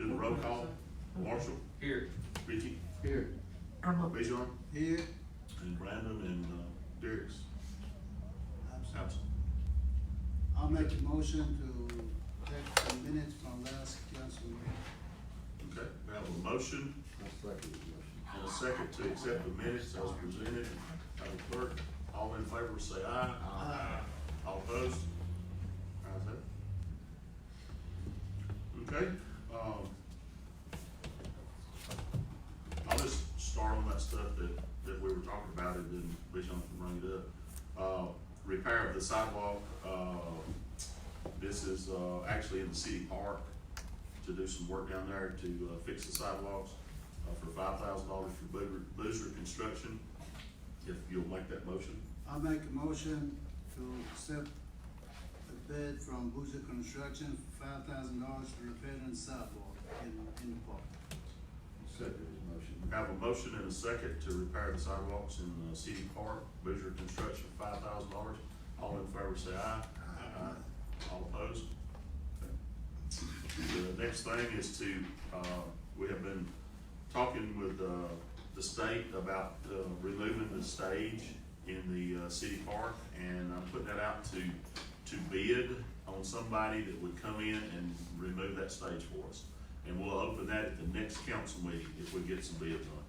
do the roll call. Marshall, Here. Ricky, Here. Bijan, Here. and Brandon, and, Derek's absent. I'll make a motion to take the minutes from last council meeting. Okay, we have a motion and a second to accept the minutes as presented. Madam Clerk, all in favor say aye. Aye. All opposed? Ayes have it. Okay, I'll just start on that stuff that we were talking about, and then Bijan can bring it up. Repair of the sidewalk, this is, actually in the city park to do some work down there to, fix the sidewalks, for $5,000 for Boozer Construction. If you'll make that motion. I'll make a motion to accept the bid from Boozer Construction for $5,000 for repairing the sidewalk in the park. Second motion. We have a motion and a second to repair the sidewalks in the city park, Boozer Construction, $5,000. All in favor say aye. Aye. All opposed? Okay. The next thing is to, we have been talking with, the state about, removing the stage in the, city park, and I'm putting that out to bid on somebody that would come in and remove that stage for us. And we'll open that at the next council meeting if we get some bids on it.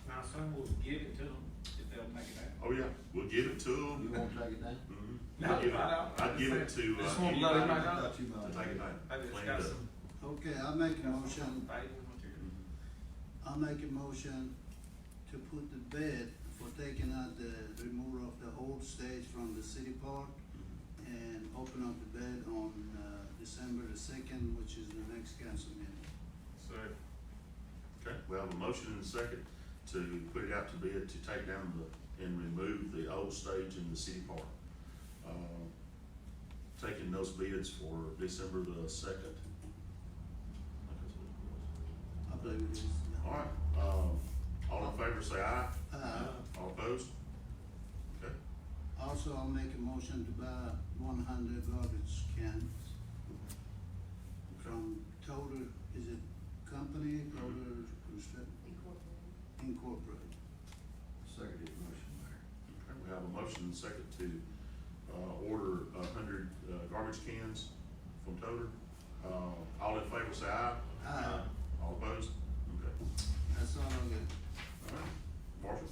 Now, son, we'll give it to them if they'll make it out. Oh, yeah, we'll give it to them. You won't take it down? Mhm. No, I'd give it- I don't. I'd give it to, Just won't let it anybody back I out. thought you to might. take it down. I just Clean got it up. some. Okay, I'll make a got some motion, paving material. Mhm. I'll make a motion to put the bid for taking out the removal of the old stage from the city park and open up the bid on, December the 2nd, which is the next council meeting. So, Okay, we have a motion and a second to put it out to bid to take down and remove the old stage in the city park. Taking those bids for December the 2nd. I believe it is. All right, all in favor say aye. All opposed? Okay, Also, I'll make a motion to buy 100 garbage cans from Total, is it company, Total Incorporated. Second motion, Mayor. okay, we have a motion and a second to, order 100, garbage cans from Toter. All in favor say aye. Aye. All opposed? Okay. That's all I'll get. All right, Marshall,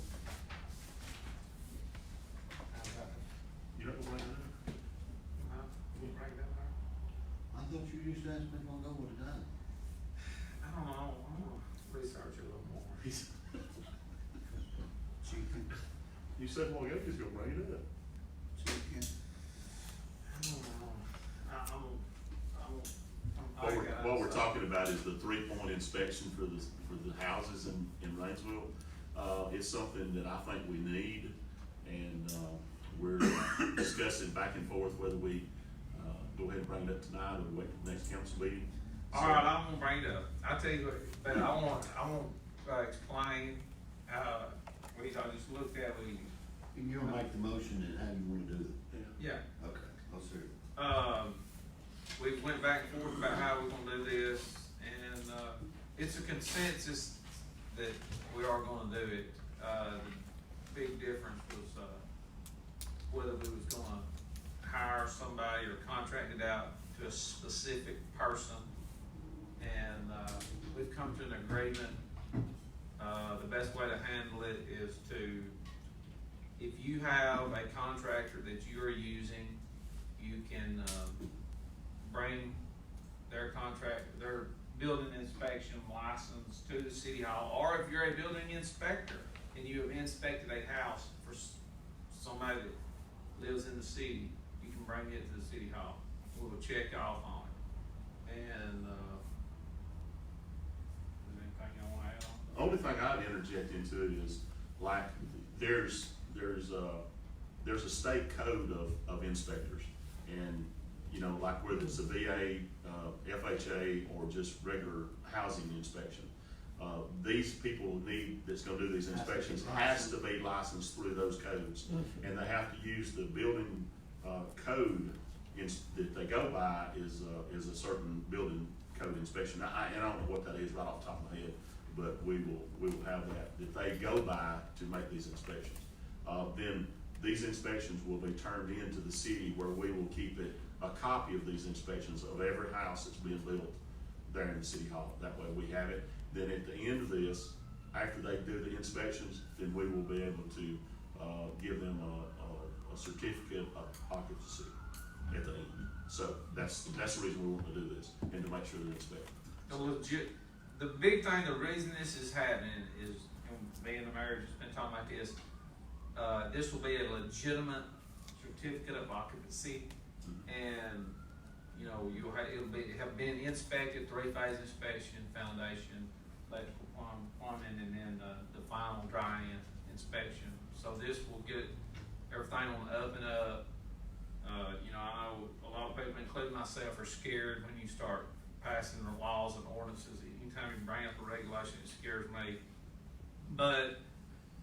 you know what I'm doing? we'll bring that out. I thought you used to ask me if I'm going with today. I don't know, I'm gonna research a little more. Chicken, You said, well, yeah, he's gonna bring it up. chicken. I don't know. What we're talking about is the 3-point inspection for the houses in Rainsville. It's something that I think we need, and, we're discussing back and forth whether we, go ahead and bring it up tonight or wait till the next council meeting. So- All right, I'm gonna bring it up. I'll tell you what, but I want, explain, we, I just looked at, You'll make the motion and how you wanna do it. yeah. Okay, I'll see it. We went back and forth about how we're gonna do this, and, it's a consensus that we are gonna do it. The big difference was, whether we was gonna hire somebody or contract it out to a specific person. And, we've come to an agreement. The best way to handle it is to, if you have a contractor that you are using, you can, bring their building inspection license to the city hall, or if you're a building inspector and you have inspected a house for somebody that lives in the city, you can bring it to the city hall. We'll check off on it. And, is there anything you wanna add on? Only thing I'd interject into it is, like, there's a state code of inspectors, and, you know, like whether it's a VA, FHA, or just regular housing inspection. These people that's gonna do these inspections has to be licensed through those codes, and they have to use the building, code that they go by is a certain building code inspection. And I don't know what that is right off the top of my head, but we will have that they go by to make these inspections. Then these inspections will be turned into the city, where we will keep a copy of these inspections of every house that's being built there in the city hall. That way we have it. Then at the end of this, after they do the inspections, then we will be able to, give them a certificate of occupancy at the end. So that's the reason we want to do this, and to make sure they're inspected. The big thing, the reason this is happening is, being the mayor just been talking about this, this will be a legitimate certificate of occupancy, and, you know, it'll have been inspected, 3-phase inspection, foundation, electrical plumbing, and then, the final dry-in inspection. So this will get everything on the up and up. You know, I know a lot of people, including myself, are scared when you start passing the laws and ordinances. Anytime you bring up a regulation, it scares me. But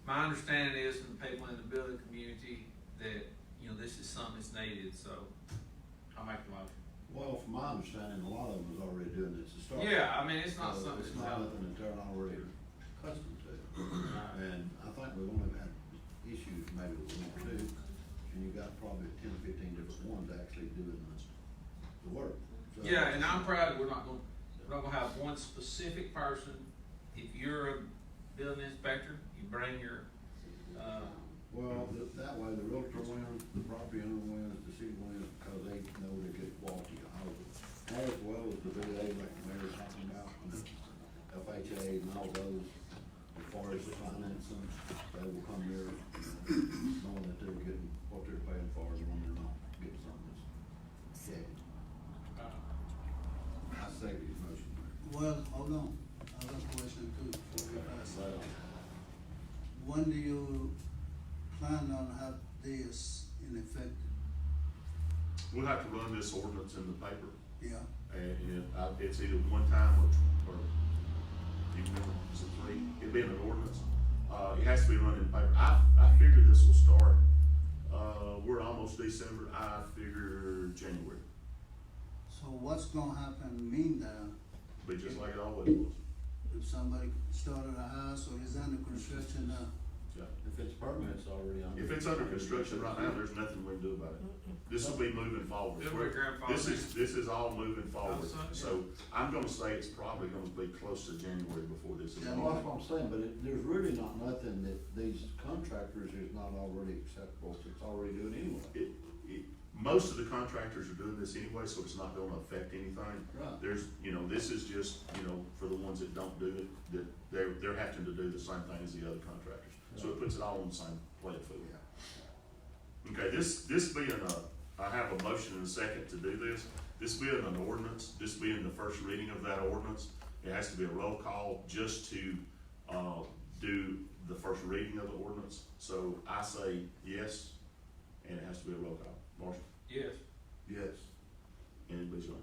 my understanding is from the people in the building community that, you know, this is something that's needed, so I'll make the motion. Well, from my understanding, a lot of them was already doing this to start. Yeah, I mean, it's not So something it's that's not out. nothing that they're not already accustomed to. And I think we've only had issues maybe with 1 or 2, and you got probably 10 or 15 different ones actually doing the work. So- Yeah, and I'm proud we're not gonna have one specific person. If you're a building inspector, you bring your, Well, that way the realtor wins, the property owner wins, the city wins, because they know they get quality of housing. As well as the VA, like the mayor's talking about, and the FHA and all those, as far as the financing, they will come here, knowing that they're getting what they're paying for, and when they're not getting something that's shady. I say these motion. Well, hold on, I have a question too, before we pass it. When do you plan on have this in effect? We'll have to run this ordinance in the paper, Yeah, and it's either one time or you remember, is it 3? It'll be in an ordinance. It has to be run in the paper. I figure this will start, we're almost December, I figure January. so what's gonna happen meantime, Be just like it always was. if somebody started a house or is under construction now? Yeah. If it's permanent, it's already under. If it's under construction right now, there's nothing we can do about it. This will be moving forward. It'll be grandfathered. This is all moving forward. Absolutely. So I'm gonna say it's probably gonna be close to January before this is. Yeah. Well, that's what I'm saying, but there's really not nothing that these contractors is not already acceptable, it's already doing anyway. Most of the contractors are doing this anyway, so it's not gonna affect anything. Right. There's, this is just, for the ones that don't do it, that they're having to do the same thing as the other contractors. So it puts it all on the same playing field. Okay, this being I have a motion and a second to do this. This being an ordinance, this being the first reading of that ordinance, it has to be a roll call just to, do the first reading of the ordinance. So I say yes, and it has to be a roll call. Marshall? yes. Yes. Anybody's going?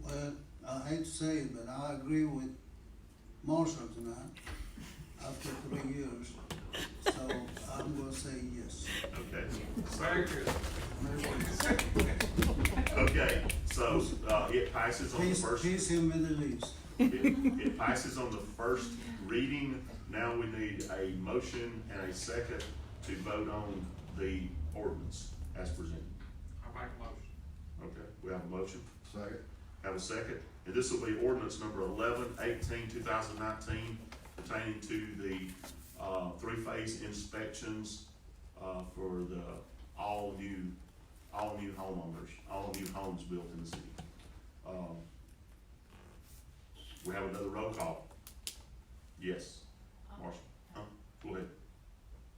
Well, I hate to say it, but I agree with Marshall tonight, after 3 years, so I'm gonna say yes. Okay. Very good. Okay, so, it passes on the Peace, first. peace him in the leaves. It passes on the first reading. Now we need a motion and a second to vote on the ordinance as presented. I'll make a motion. Okay, we have a motion, Second. have a second, and this will be ordinance number 11/18/2019 pertaining to the, 3-phase inspections, for the all new homeowners, all new homes built in the city. We have another roll call. Yes, Marshall, go ahead.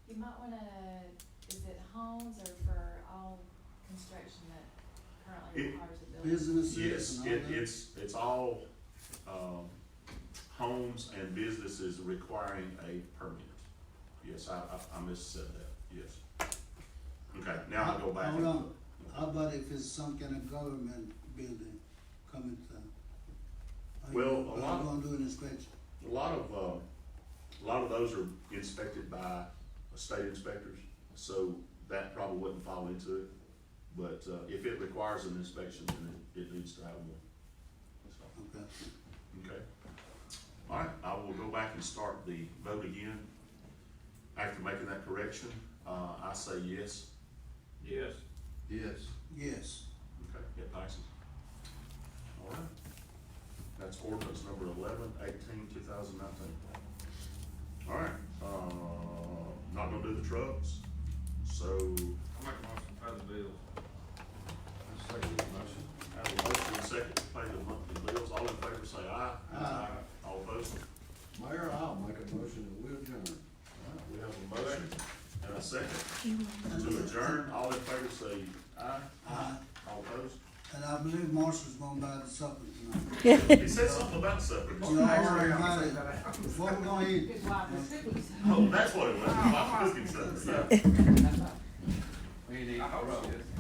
You might wanna, is it homes or for all construction that currently It- requires a building? Businesses Yes, and all that. it's all, homes and businesses requiring a permit. Yes, I missaid that, yes. Okay, now I'll go back. Hold on, how about if it's some kind of government building coming to? Well, a Are lot- you gonna do an inspection? A lot of those are inspected by state inspectors, so that probably wouldn't fall into it. But, if it requires an inspection, then it needs to have one. Okay. All right, I will go back and start the vote again. After making that correction, I say yes. Yes. Yes. Yes. Okay, it passes. All right. That's ordinance number 11/18/2019. All right, not gonna do the trucks, so I make a motion to pay the bills. Second motion. have a motion and a second to pay the monthly bills. All in favor say aye. Aye. All opposed? Mayor, I'll make a motion that we adjourn. All right, we have a motion and a second to adjourn. All in favor say aye. Aye. All opposed? And I believe Marshall's gonna buy the supper tonight. He said something about supper. You already got it. What we gonna eat? His wife was cookies. Oh, that's what it was. My cooking supper, yeah.